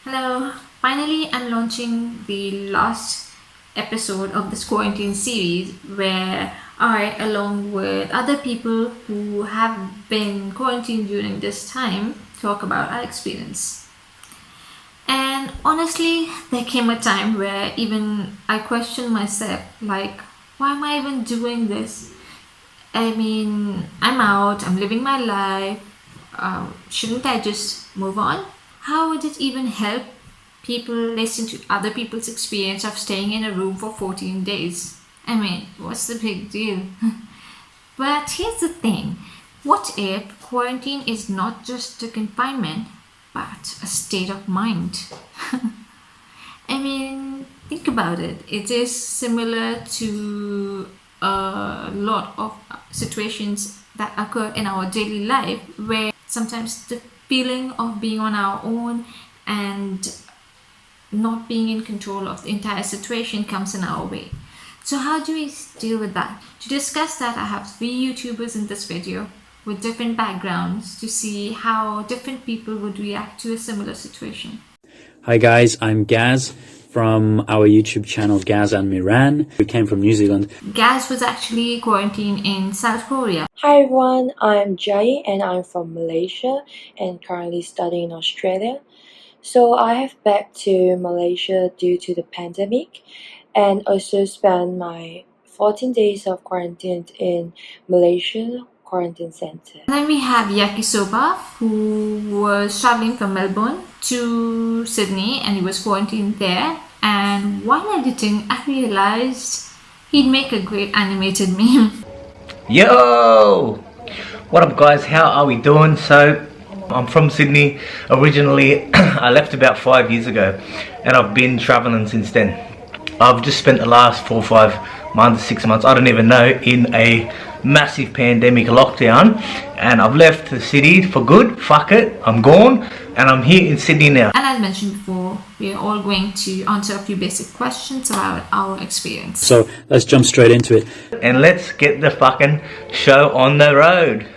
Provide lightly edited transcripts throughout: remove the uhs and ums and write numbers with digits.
Hello, finally I'm launching the last episode of this quarantine series where I, along with other people who have been quarantined during this time, talk about our experience. And honestly, there came a time where even I questioned myself like, why am I even doing this? I mean, I'm out, I'm living my life. Shouldn't I just move on? How would it even help people listen to other people's experience of staying in a room for 14 days? I mean, what's the big deal? But here's the thing, what if quarantine is not just a confinement, but a state of mind? I mean, think about it. It is similar to a lot of situations that occur in our daily life where sometimes the feeling of being on our own and not being in control of the entire situation comes in our way. So how do we deal with that? To discuss that, I have 3 YouTubers in this video with different backgrounds to see how different people would react to a similar situation. Hi guys, I'm Gaz from our YouTube channel Gaz and Miran. We came from New Zealand. Gaz was actually quarantined in South Korea. Hi everyone, I'm Jyihh and I'm from Malaysia and currently studying in Australia. So I have back to Malaysia due to the pandemic and also spent my 14 days of quarantine in Malaysia quarantine center. And then we have Yakisoba, who was traveling from Melbourne to Sydney and he was quarantined there. And while editing, I realized he'd make a great animated meme. Yo! What up guys, how are we doing? So, I'm from Sydney originally. I left about 5 years ago and I've been travelling since then. I've just spent the last 4 or 5 months, 6 months, I don't even know, in a massive pandemic lockdown, and I've left the city for good. Fuck it, I'm gone and I'm here in Sydney now. And as mentioned before, we're all going to answer a few basic questions about our experience. So let's jump straight into it. And let's get the fucking show on the road.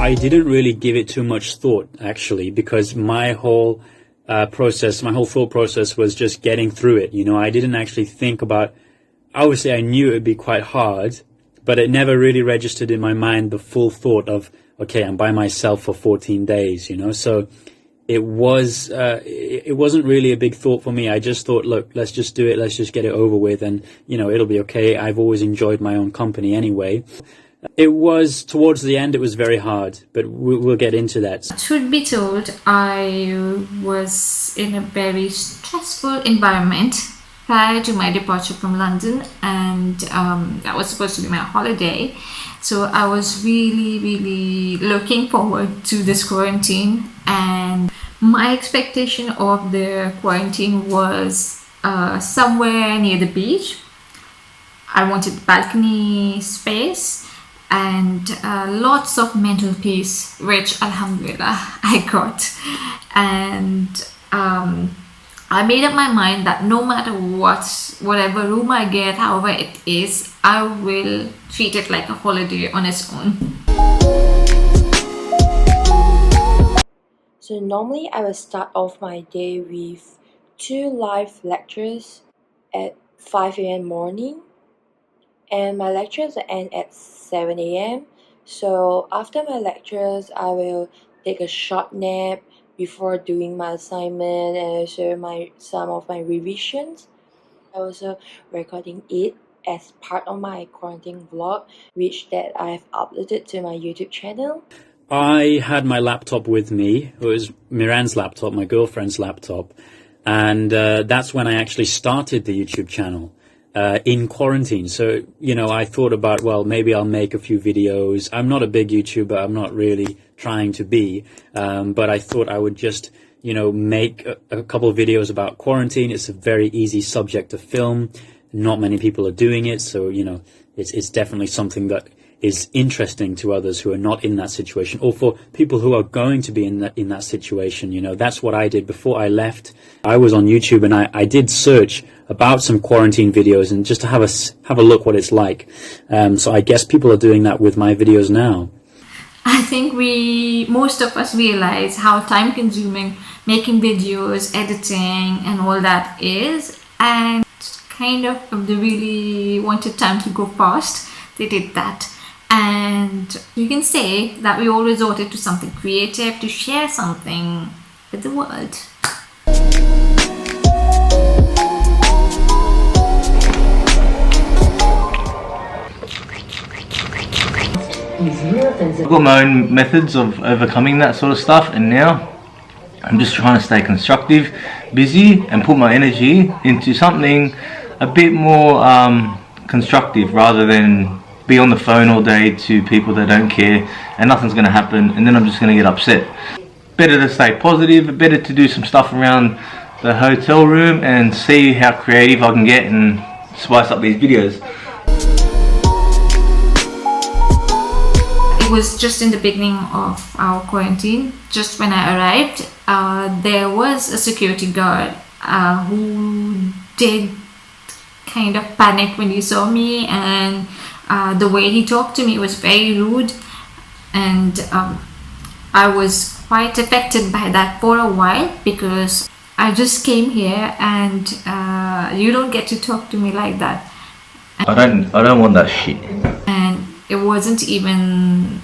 I didn't really give it too much thought actually, because my whole thought process was just getting through it. You know, I didn't actually think about, obviously I knew it would be quite hard, but it never really registered in my mind the full thought of, okay, I'm by myself for 14 days, you know. So it wasn't really a big thought for me. I just thought, look, let's just do it, let's just get it over with, and you know, it'll be okay. I've always enjoyed my own company anyway. It was, towards the end, it was very hard, but we'll get into that. Truth be told, I was in a very stressful environment prior to my departure from London, and that was supposed to be my holiday. So I was really looking forward to this quarantine, and my expectation of the quarantine was somewhere near the beach. I wanted balcony space and lots of mental peace, which alhamdulillah I got. And I made up my mind that no matter whatever room I get, however it is, I will treat it like a holiday on its own. So normally I will start off my day with 2 live lectures at 5 a.m. morning, and my lectures end at 7 a.m. So after my lectures, I will take a short nap before doing my assignment and also some of my revisions. I also recording it as part of my quarantine vlog, which that I have uploaded to my YouTube channel. I had my laptop with me. It was Miran's laptop, my girlfriend's laptop, and that's when I actually started the YouTube channel. In quarantine. So, you know, I thought about, well, maybe I'll make a few videos. I'm not a big YouTuber, I'm not really trying to be, but I thought I would just, you know, make a couple of videos about quarantine. It's a very easy subject to film. Not many people are doing it, so, you know, it's definitely something that is interesting to others who are not in that situation, or for people who are going to be in that situation. You know, that's what I did before I left. I was on YouTube and I did search about some quarantine videos and just to have a look what it's like. So I guess people are doing that with my videos now. I think most of us realize how time consuming making videos, editing, and all that is, and kind of if they really wanted time to go fast, they did that. And you can say that we all resorted to something creative to share something with the world. I've got my own methods of overcoming that sort of stuff, and now I'm just trying to stay constructive, busy, and put my energy into something a bit more constructive, rather than be on the phone all day to people that don't care and nothing's going to happen, and then I'm just going to get upset. Better to stay positive, better to do some stuff around the hotel room and see how creative I can get and spice up these videos. It was just in the beginning of our quarantine, just when I arrived, there was a security guard who did kind of panic when he saw me, and the way he talked to me was very rude, and I was quite affected by that for a while, because I just came here and you don't get to talk to me like that. I don't want that shit. And it wasn't even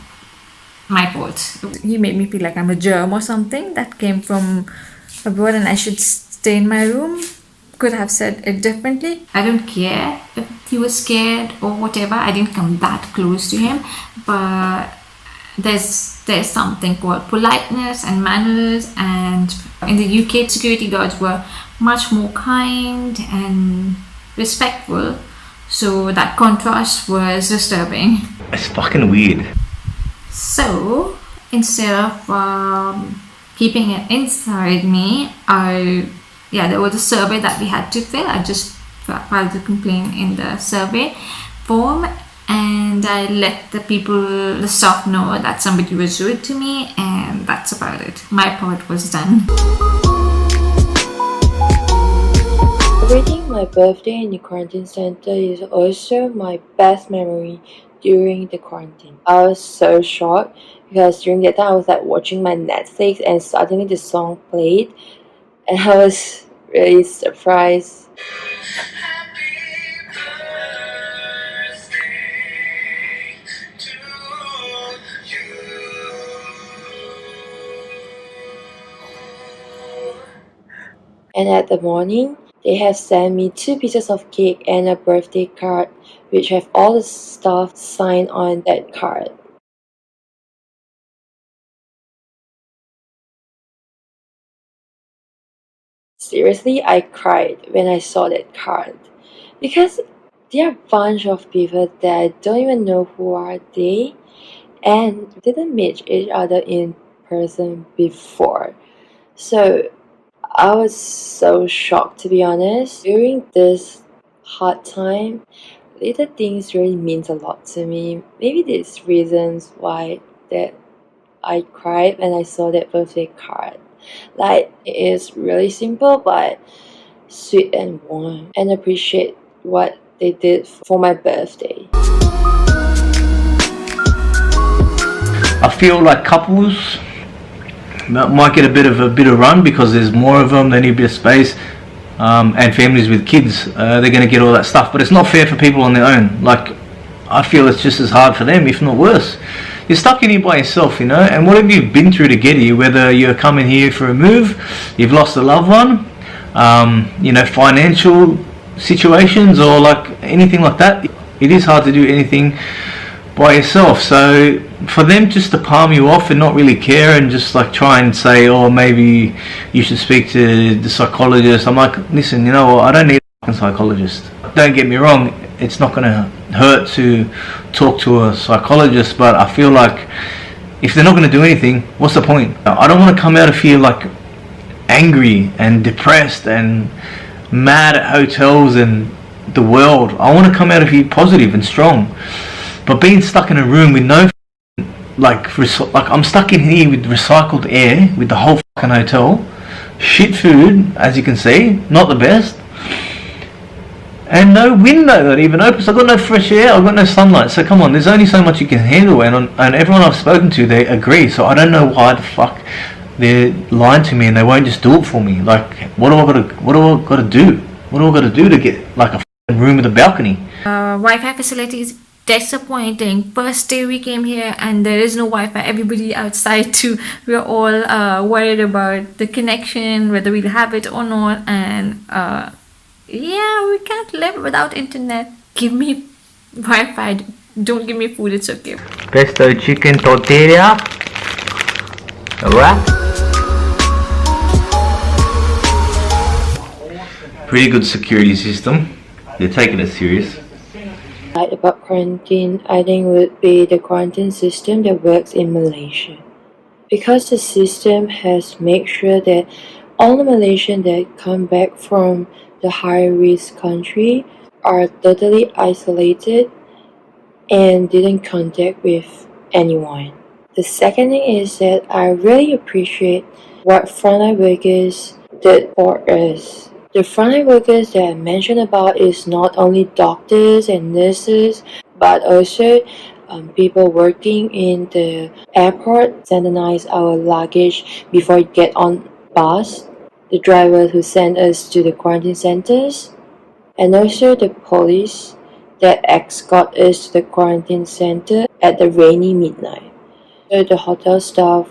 my fault. He made me feel like I'm a germ or something that came from abroad and I should stay in my room. Could have said it differently. I don't care if he was scared or whatever. I didn't come that close to him, but there's something called politeness and manners, and in the UK security guards were much more kind and respectful, so that contrast was disturbing. It's fucking weird. So instead of keeping it inside me, there was a survey that we had to fill. I just filed a complaint in the survey form, and I let the staff know that somebody was rude to me, and that's about it. My part was done. Celebrating my birthday in the quarantine center is also my best memory during the quarantine. I was so shocked because during that time I was like watching my Netflix and suddenly the song played, and I was really surprised. And at the morning, they have sent me 2 pieces of cake and a birthday card, which have all the stuff signed on that card. Seriously, I cried when I saw that card, because there are a bunch of people that I don't even know who are they, and didn't meet each other in person before. So I was so shocked, to be honest. During this hard time, little things really means a lot to me. Maybe there's reasons why that I cried when I saw that birthday card. Like, it is really simple but sweet and warm, and appreciate what they did for my birthday. I feel like couples might get a bit of run because there's more of them, they need a bit of space, and families with kids, they're going to get all that stuff, but it's not fair for people on their own. Like, I feel it's just as hard for them, if not worse. You're stuck in here by yourself, you know, and whatever you've been through to get here, whether you're coming here for a move, you've lost a loved one, financial situations, or like anything like that, it is hard to do anything by yourself. So for them just to palm you off and not really care and just like try and say, oh, maybe you should speak to the psychologist, I'm like, listen, you know what, I don't need a psychologist. Don't get me wrong, it's not going to hurt to talk to a psychologist, but I feel like if they're not going to do anything, what's the point? I don't want to come out of here like angry and depressed and mad at hotels and the world. I want to come out of here positive and strong. But being stuck in a room with no like I'm stuck in here with recycled air with the whole fucking hotel, shit food, as you can see, not the best. and no window that even opens. I've got no fresh air, I've got no sunlight. So come on, there's only so much you can handle, and everyone I've spoken to, they agree. So I don't know why the fuck they're lying to me and they won't just do it for me. Like, what do I gotta do? What do I gotta do to get like a fucking room with a balcony? Wi-Fi facilities disappointing. First day we came here and there is no Wi-Fi. Everybody outside too. We're all worried about the connection, whether we'll have it or not, and yeah, we can't live without internet. Give me Wi-Fi. Don't give me food. It's okay. Pesto chicken tortilla, wrap. Pretty good security system. They're taking it serious. About quarantine, I think would be the quarantine system that works in Malaysia. Because the system has made sure that all the Malaysians that come back from the high risk country are totally isolated and didn't contact with anyone. The second thing is that I really appreciate what frontline workers did for us. The frontline workers that I mentioned about is not only doctors and nurses, but also people working in the airport sanitize our luggage before we get on bus, the drivers who send us to the quarantine centers, and also the police that escort us to the quarantine center at the rainy midnight. So the hotel staff,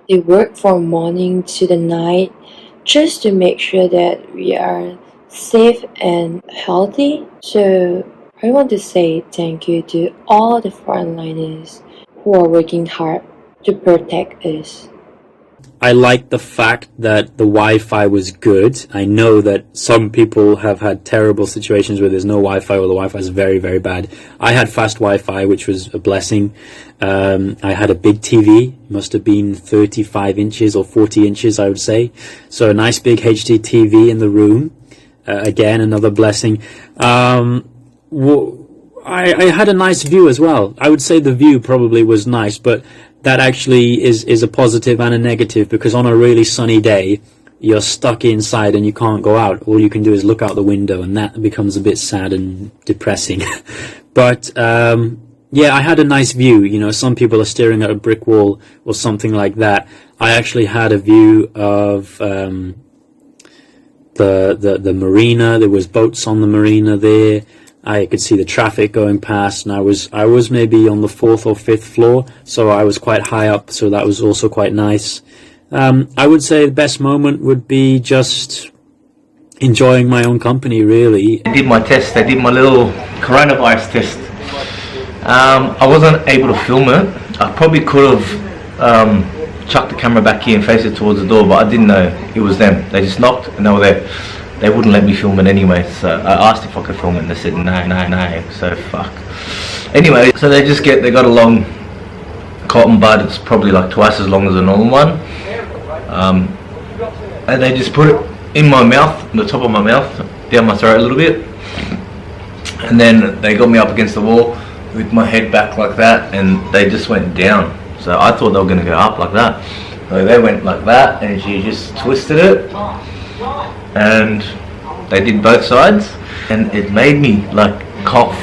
they work from morning to the night just to make sure that we are safe and healthy. So I want to say thank you to all the frontliners who are working hard to protect us. I like the fact that the Wi-Fi was good. I know that some people have had terrible situations where there's no Wi-Fi or the Wi-Fi is very, very bad. I had fast Wi-Fi, which was a blessing. I had a big TV, must have been 35 inches or 40 inches, I would say. So a nice big HD TV in the room. Again, another blessing. I had a nice view as well. I would say the view probably was nice, but that actually is a positive and a negative, because on a really sunny day, you're stuck inside and you can't go out. All you can do is look out the window, and that becomes a bit sad and depressing. But yeah, I had a nice view. You know, some people are staring at a brick wall or something like that. I actually had a view of the marina. There was boats on the marina there. I could see the traffic going past, and I was maybe on the 4th or 5th floor, so I was quite high up, so that was also quite nice. I would say the best moment would be just enjoying my own company, really. They did my test, they did my little coronavirus test. I wasn't able to film it. I probably could have chucked the camera back here and faced it towards the door, but I didn't know it was them. They just knocked and they were there. They wouldn't let me film it anyway, so I asked if I could film it and they said no, so fuck. Anyway, so they got a long cotton bud. It's probably like twice as long as a normal one, and they just put it in my mouth, the top of my mouth, down my throat a little bit, and then they got me up against the wall with my head back like that, and they just went down. So I thought they were going to go up like that. So they went like that, and she just twisted it, and they did both sides, and it made me like cough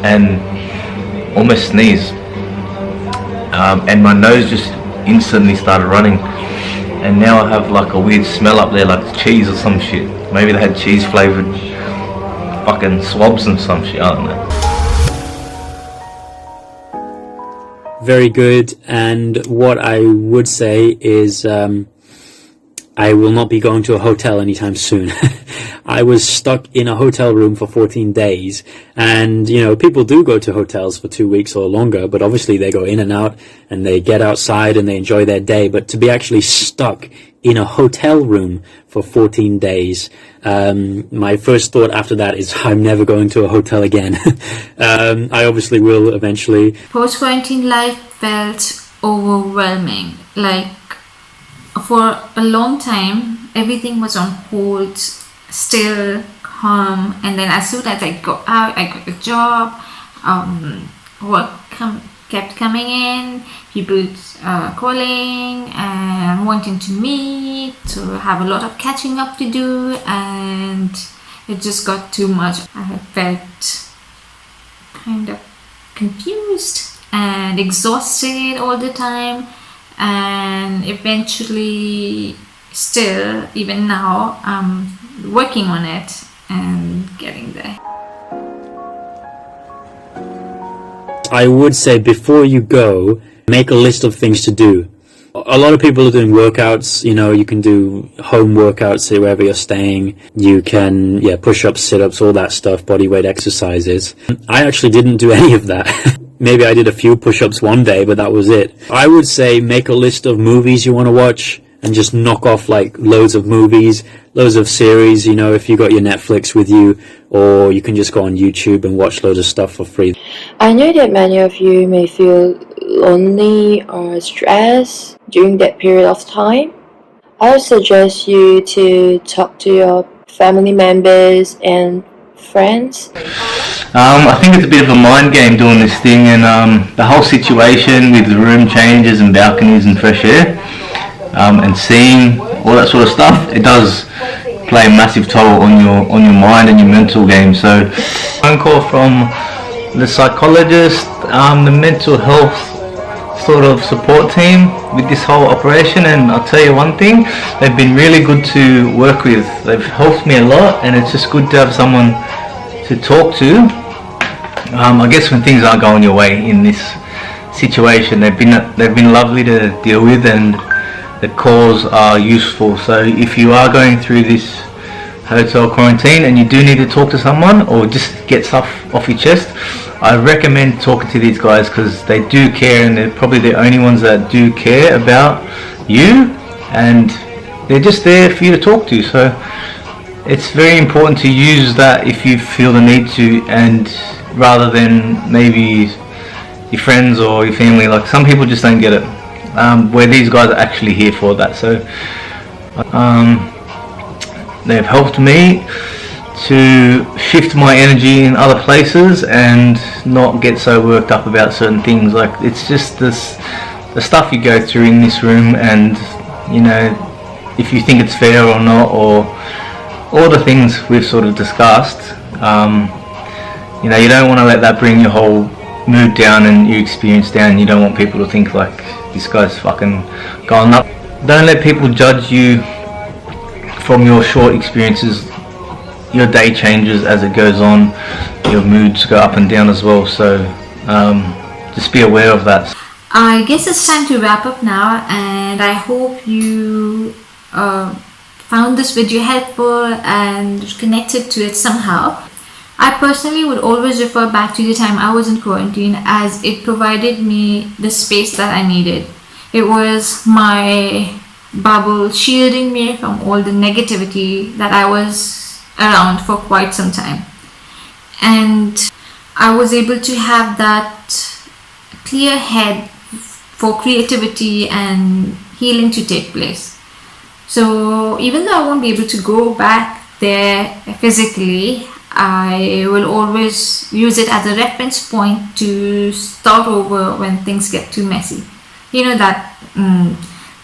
and almost sneeze, and my nose just instantly started running, and now I have like a weird smell up there, like cheese or some shit. Maybe they had cheese flavoured fucking swabs and some shit, I don't know. Very good. And what I would say is I will not be going to a hotel anytime soon. I was stuck in a hotel room for 14 days, and you know, people do go to hotels for 2 weeks or longer, but obviously they go in and out and they get outside and they enjoy their day. But to be actually stuck in a hotel room for 14 days, my first thought after that is I'm never going to a hotel again. I obviously will eventually. Post-quarantine life felt overwhelming. Like, for a long time, everything was on hold, still, calm, and then as soon as I got out, I got a job, work kept coming in, people calling and wanting to meet, to have a lot of catching up to do, and It just got too much. I had felt kind of confused and exhausted all the time, and eventually, still, even now, I'm working on it and getting there. I would say before you go, make a list of things to do. A lot of people are doing workouts, you know, you can do home workouts wherever you're staying. You can, push-ups, sit-ups, all that stuff, body weight exercises. I actually didn't do any of that. Maybe I did a few push-ups one day, but that was it. I would say make a list of movies you want to watch and just knock off like loads of movies, loads of series, you know, if you got your Netflix with you, or you can just go on YouTube and watch loads of stuff for free. I know that many of you may feel lonely or stressed during that period of time. I would suggest you to talk to your family members and friends. I think it's a bit of a mind game doing this thing, and the whole situation with the room changes and balconies and fresh air, and seeing all that sort of stuff, it does play a massive toll on your mind and your mental game. So, phone call from the psychologist, the mental health sort of support team with this whole operation, and I'll tell you one thing, they've been really good to work with. They've helped me a lot, and it's just good to have someone to talk to. I guess when things aren't going your way in this situation, they've been lovely to deal with, and the calls are useful. So if you are going through this hotel quarantine and you do need to talk to someone or just get stuff off your chest, I recommend talking to these guys, because they do care, and they're probably the only ones that do care about you, and they're just there for you to talk to. So it's very important to use that if you feel the need to, and rather than maybe your friends or your family. Like, some people just don't get it, where these guys are actually here for that. So they've helped me to shift my energy in other places and not get so worked up about certain things. Like, it's just the stuff you go through in this room, and you know, if you think it's fair or not, or all the things we've sort of discussed, you know, you don't want to let that bring your whole mood down and your experience down. You don't want people to think like, this guy's fucking going up. Don't let people judge you from your short experiences. Your day changes as it goes on, your moods go up and down as well, so just be aware of that. I guess it's time to wrap up now, and I hope you found this video helpful and connected to it somehow. I personally would always refer back to the time I was in quarantine, as it provided me the space that I needed. It was my bubble shielding me from all the negativity that I was around for quite some time, and I was able to have that clear head for creativity and healing to take place. So even though I won't be able to go back there physically, I will always use it as a reference point to start over when things get too messy. You know, that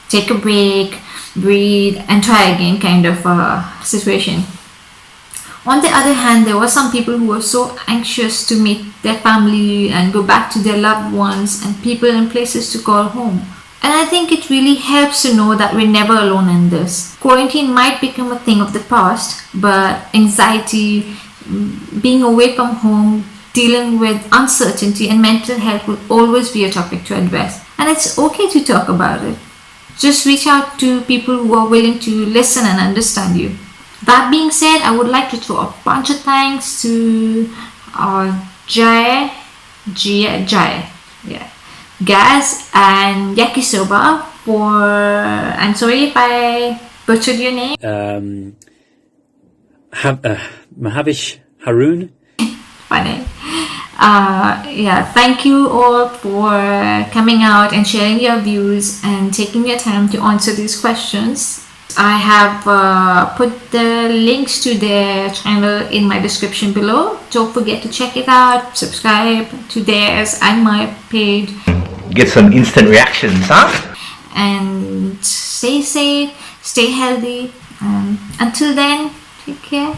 take a break, breathe, and try again kind of situation. On the other hand, there were some people who were so anxious to meet their family and go back to their loved ones and people and places to call home. And I think it really helps to know that we're never alone in this. Quarantine might become a thing of the past, but anxiety, being away from home, dealing with uncertainty and mental health will always be a topic to address. And it's okay to talk about it. Just reach out to people who are willing to listen and understand you. That being said, I would like to throw a bunch of thanks to Jyihh, Gaz and Yakisoba for, I'm sorry if I butchered your name. Mahavish Haroon. Funny. Thank you all for coming out and sharing your views and taking your time to answer these questions. I have put the links to their channel in my description below. Don't forget to check it out, subscribe to theirs and my page. Get some instant reactions, huh? And stay safe, stay healthy. Until then, take care.